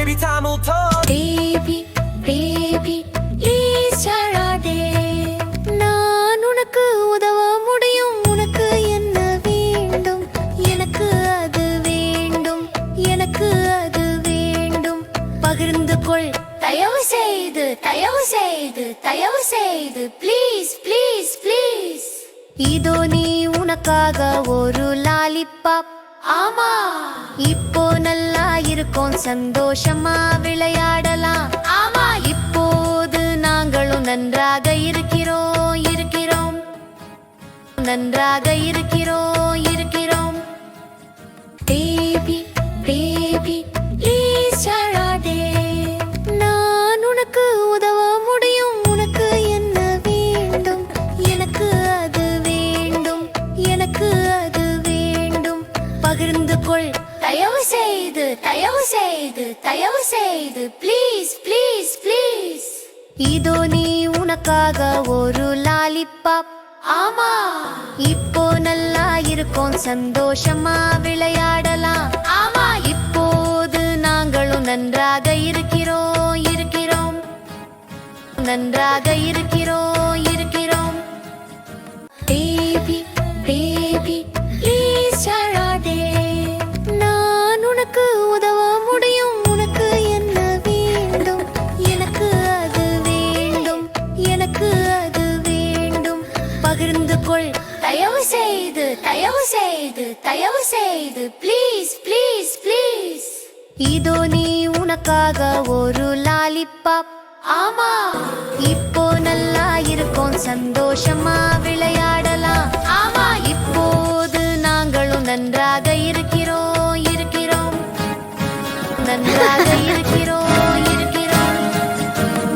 baby Tamil talk. Baby, baby, please சழாதே. நான் உனக்கு உதவ முடியும். உனக்கு என்ன வேண்டும்? எனக்கு அது வேண்டும். எனக்கு அது வேண்டும். பகிர்ந்து கொள். தயவு செய்து, தயவு செய்து, தயவு செய்து, ப்ளீஸ் ப்ளீஸ் ப்ளீஸ். இதோ நீ உனக்காக ஒரு லாலிபாப். ஆமா, இப்போ நல்லா இருக்கும், சந்தோஷமா விளையாடலாம். ஆமா, இப்போது நாங்களும் நன்றாக இருக்கிறோம் இருக்கிறோம் நன்றாக இருக்கிறோம் இருக்கிறோம். பேபி பேபி ப்ளீஸ் சழாதே. நான் உனக்கு உதவ முடியும். உனக்கு என்ன வேண்டும்? எனக்கு அது வேண்டும். எனக்கு அது வேண்டும். பகிர்ந்து கொள். தயவு செய்து, தயவு செய்து, தயவு செய்து, ப்ளீஸ் ப்ளீஸ் ப்ளீஸ். இதோ நீ உனக்காக ஒரு லாலிபாப். ஆமா, இப்போ நல்லா இருக்கும், சந்தோஷமா விளையாடலாம். ஆமா, இப்போது நாங்களும் நன்றாக இருக்கிறோம் இருக்கிறோம் நன்றாக இருக்கிறோம் இருக்கிறோம். பேபி பேபி ப்ளீஸ் சழாதே. நான் உனக்கு உதவ முடியும். உனக்கு என்ன வேண்டும்? எனக்கு அது வேண்டும். எனக்கு அது வேண்டும். பகிர்ந்து கொள். தயவு செய்து, தயவு செய்து, தயவு செய்து, ப்ளீஸ் ப்ளீஸ் ப்ளீஸ். இதோ நீ உனக்காக ஒரு லாலிபாப். ஆமா, இப்போ நல்லா இருக்கும், சந்தோஷமா விளையாடலாம். ஆமா, இப்போது நாங்களும் நன்றாக இருக்கிறோம் இருக்கிறோம் நன்றாக இருக்கிறோம்.